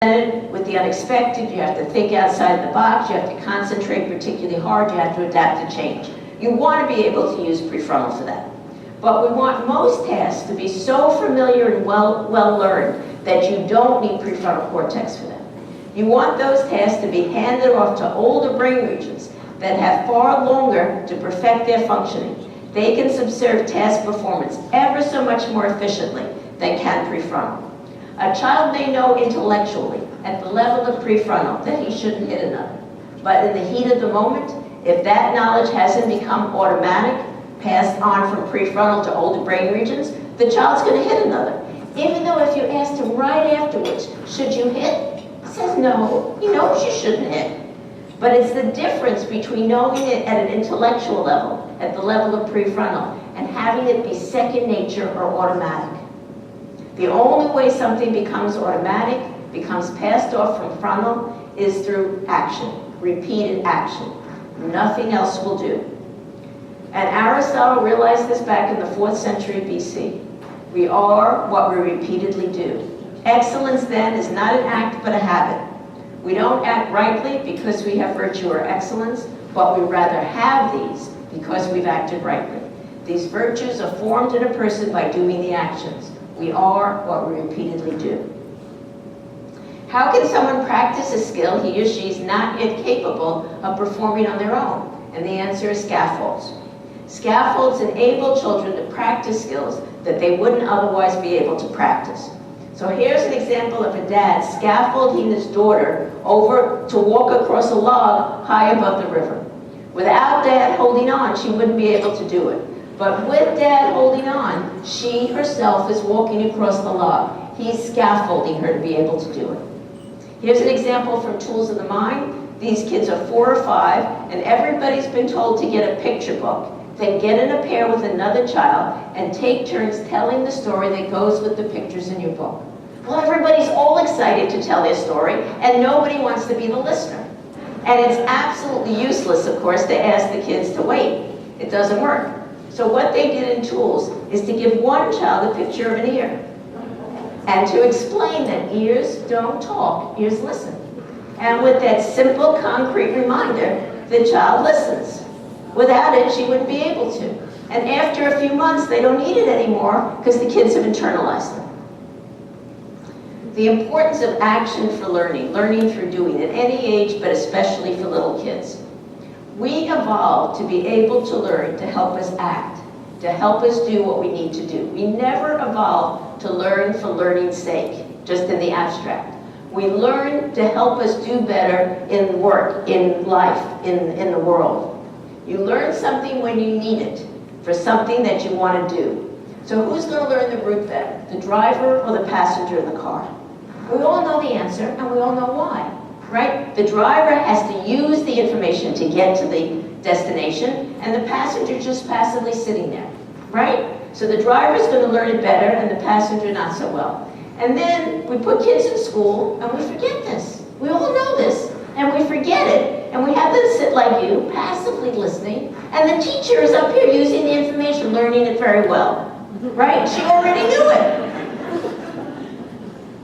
with the unexpected, you have to think outside the box, you have to concentrate particularly hard, you have to adapt to change. You want to be able to use prefrontal for that. But we want most tasks to be so familiar and well learned that you don't need prefrontal cortex for them. You want those tasks to be handed off to older brain regions that have far longer to perfect their functioning. They can subserve task performance ever so much more efficiently than can prefrontal. A child may know intellectually at the level of prefrontal that he shouldn't hit another. But in the heat of the moment, if that knowledge hasn't become automatic, passed on from prefrontal to older brain regions, the child's going to hit another. Even though if you asked him right afterwards, should you hit? He says no, he knows you shouldn't hit. But it's the difference between knowing it at an intellectual level, at the level of prefrontal, and having it be second nature or automatic. The only way something becomes automatic, becomes passed off from frontal, is through action, repeated action. Nothing else will do. And Aristotle realized this back in the 4th century BC. We are what we repeatedly do. Excellence then is not an act but a habit. We don't act rightly because we have virtue or excellence, but we rather have these because we've acted rightly. These virtues are formed in a person by doing the actions. We are what we repeatedly do. How can someone practice a skill he or she is not yet capable of performing on their own? And the answer is scaffolds. Scaffolds enable children to practice skills that they wouldn't otherwise be able to practice. So here's an example of a dad scaffolding his daughter over to walk across a log high above the river. Without dad holding on, she wouldn't be able to do it. But with dad holding on, she herself is walking across the log. He's scaffolding her to be able to do it. Here's an example from Tools of the Mind. These kids are 4 or 5, and everybody's been told to get a picture book. Then get in a pair with another child and take turns telling the story that goes with the pictures in your book. Well, everybody's all excited to tell their story, and nobody wants to be the listener. And it's absolutely useless, of course, to ask the kids to wait. It doesn't work. So what they did in Tools is to give one child a picture of an ear and to explain that ears don't talk, ears listen. And with that simple, concrete reminder, the child listens. Without it, she wouldn't be able to. And after a few months, they don't need it anymore because the kids have internalized them. The importance of action for learning, learning through doing at any age, but especially for little kids. We evolved to be able to learn to help us act, to help us do what we need to do. We never evolved to learn for learning's sake, just in the abstract. We learn to help us do better in work, in life, in the world. You learn something when you need it, for something that you want to do. So who's going to learn the route better, the driver or the passenger in the car? We all know the answer, and we all know why. Right? The driver has to use the information to get to the destination, and the passenger just passively sitting there, right? So the driver's going to learn it better, and the passenger not so well. And then we put kids in school, and we forget this. We all know this, and we forget it, and we have them sit like you, passively listening, and the teacher is up here using the information, learning it very well, right? She already knew it.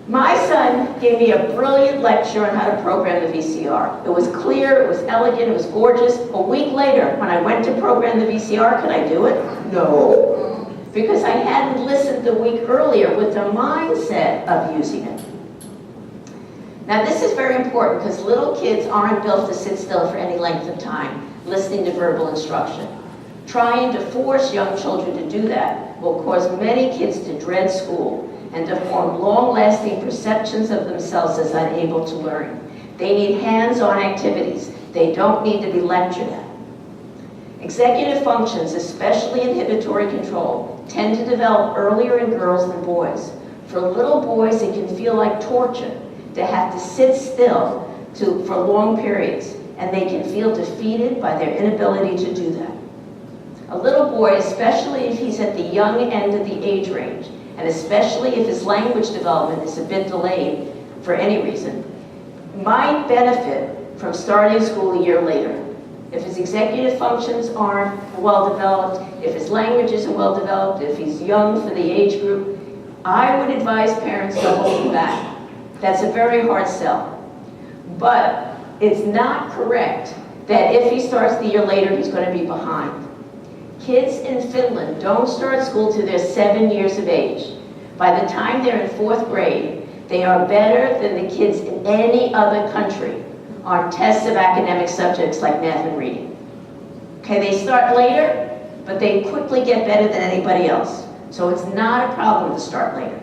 My son gave me a brilliant lecture on how to program the VCR. It was clear, it was elegant, it was gorgeous. A week later, when I went to program the VCR, could I do it? No. Because I hadn't listened the week earlier with the mindset of using it. Now this is very important because little kids aren't built to sit still for any length of time, listening to verbal instruction. Trying to force young children to do that will cause many kids to dread school and to form long-lasting perceptions of themselves as unable to learn. They need hands-on activities. They don't need to be lectured at. Executive functions, especially inhibitory control, tend to develop earlier in girls than boys. For little boys, it can feel like torture to have to sit still for long periods, and they can feel defeated by their inability to do that. A little boy, especially if he's at the young end of the age range, and especially if his language development is a bit delayed for any reason, might benefit from starting school a year later. If his executive functions aren't well developed, if his language isn't well developed, if he's young for the age group, I would advise parents to hold him back. That's a very hard sell. But it's not correct that if he starts the year later, he's going to be behind. Kids in Finland don't start school till they're 7 years of age. By the time they're in 4th grade, they are better than the kids in any other country on tests of academic subjects like math and reading. Okay, they start later, but they quickly get better than anybody else. So it's not a problem to start later.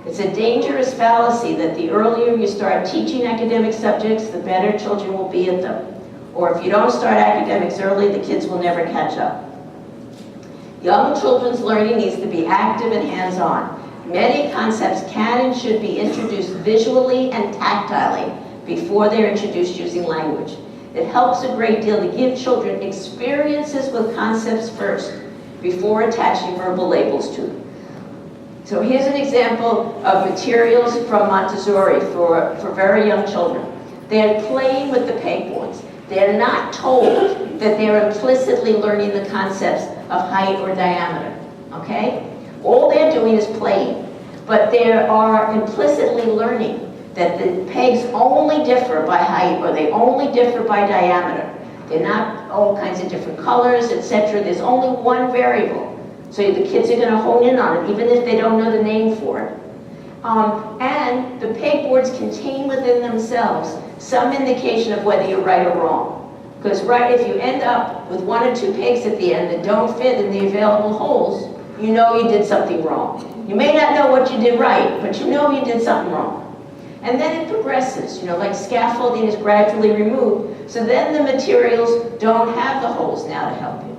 It's a dangerous fallacy that the earlier you start teaching academic subjects, the better children will be at them. Or if you don't start academics early, the kids will never catch up. Young children's learning needs to be active and hands-on. Many concepts can and should be introduced visually and tactilely before they're introduced using language. It helps a great deal to give children experiences with concepts first, before attaching verbal labels to them. So here's an example of materials from Montessori for very young children. They're playing with the pegboards. They're not told that they're implicitly learning the concepts of height or diameter, okay? All they're doing is playing, but they are implicitly learning that the pegs only differ by height or they only differ by diameter. They're not all kinds of different colors, etc. There's only one variable. So the kids are going to hone in on it, even if they don't know the name for it. And the pegboards contain within themselves some indication of whether you're right or wrong. Because if you end up with 1 or 2 pegs at the end that don't fit in the available holes, you know you did something wrong. You may not know what you did right, but you know you did something wrong. And then it progresses, like scaffolding is gradually removed, so then the materials don't have the holes now to help you.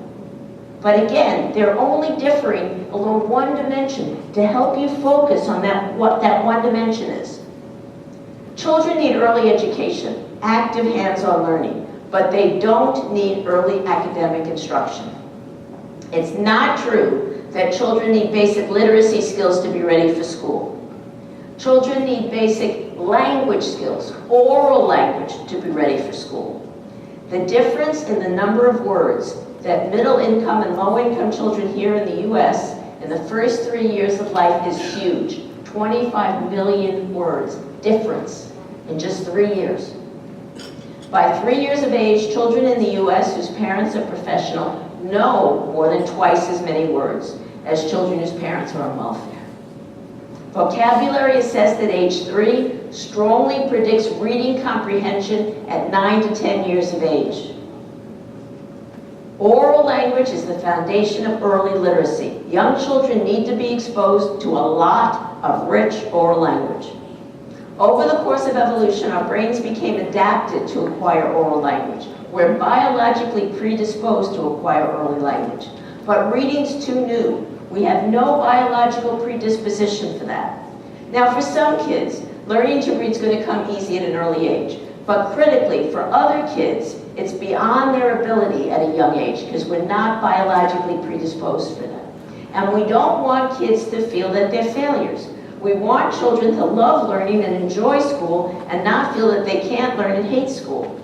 But again, they're only differing along one dimension to help you focus on what that one dimension is. Children need early education, active hands-on learning, but they don't need early academic instruction. It's not true that children need basic literacy skills to be ready for school. Children need basic language skills, oral language, to be ready for school. The difference in the number of words that middle-income and low-income children here in the US in the first 3 years of life is huge. 25 million words difference in just 3 years. By 3 years of age, children in the US whose parents are professional know more than twice as many words as children whose parents are on welfare. Vocabulary assessed at age 3 strongly predicts reading comprehension at 9 to 10 years of age. Oral language is the foundation of early literacy. Young children need to be exposed to a lot of rich oral language. Over the course of evolution, our brains became adapted to acquire oral language. We're biologically predisposed to acquire early language. But reading's too new. We have no biological predisposition for that. Now, for some kids, learning to read is going to come easy at an early age. But critically, for other kids, it's beyond their ability at a young age because we're not biologically predisposed for that. And we don't want kids to feel that they're failures. We want children to love learning and enjoy school and not feel that they can't learn and hate school.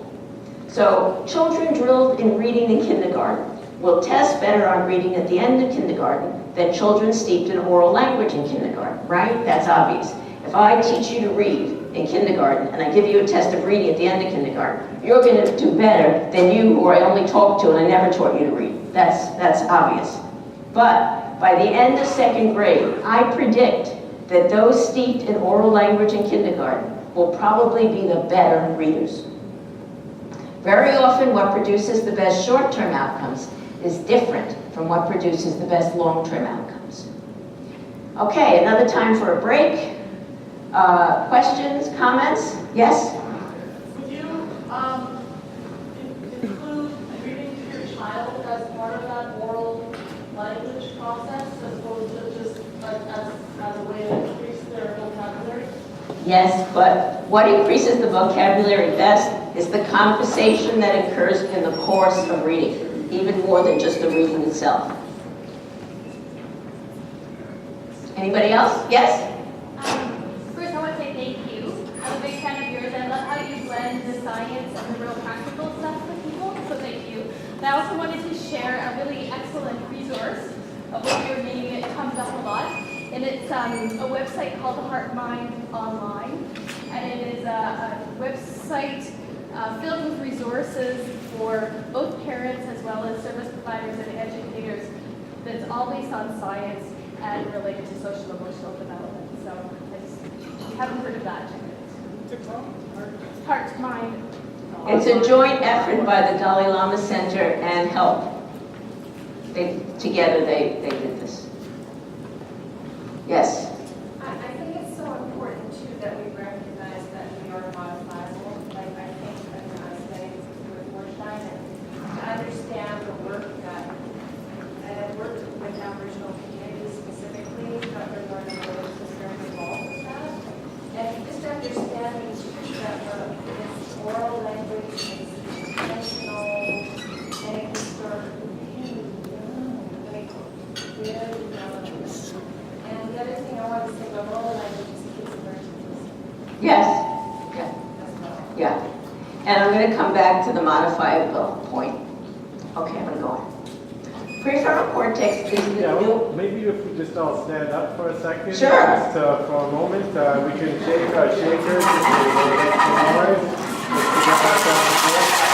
So children drilled in reading in kindergarten will test better on reading at the end of kindergarten than children steeped in oral language in kindergarten, right? That's obvious. If I teach you to read in kindergarten and I give you a test of reading at the end of kindergarten, you're going to do better than you who I only talked to and I never taught you to read. That's obvious. But by the end of 2nd grade, I predict that those steeped in oral language in kindergarten will probably be the better readers. Very often what produces the best short-term outcomes is different from what produces the best long-term outcomes. Okay, another time for a break. Questions, comments? Yes? Would you include reading to your child as part of that oral language process as opposed to just like as a way to increase their vocabulary? Yes, but what increases the vocabulary best is the conversation that occurs in the course of reading, even more than just the reading itself. Anybody else? Yes? First, I want to say thank you. I'm a big fan of yours. I love how you blend the science and the real practical stuff with people, so thank you. And I also wanted to share a really excellent resource of what you're reading. It comes up a lot. And it's a website called the Heart Mind Online. And it is a website filled with resources for both parents as well as service providers and educators that's all based on science and related to social emotional development. So if you haven't heard of that, check it out. Heart Mind. It's a joint effort by the Dalai Lama Center and HELP. Together they did this. Yes? I think it's so important too that we recognize that we are modifiable. Like I think that when I was saying with Warstein and to understand the work that I have worked with Aboriginal communities specifically, but we're going to really just very involved with that. And just understanding too that this oral language is intentional and it can start really development. And the other thing I want to say about oral language is kids emergencies Yes? Yeah. as well. Yeah. And I'm going to come back to the modifiable point. Okay, I'm going to go on. Prefrontal cortex is the Yeah, new... well, maybe if we just all stand up for a second. Sure. Just for a moment. We can shake our shakers if we get some noise. Just to get ourselves together.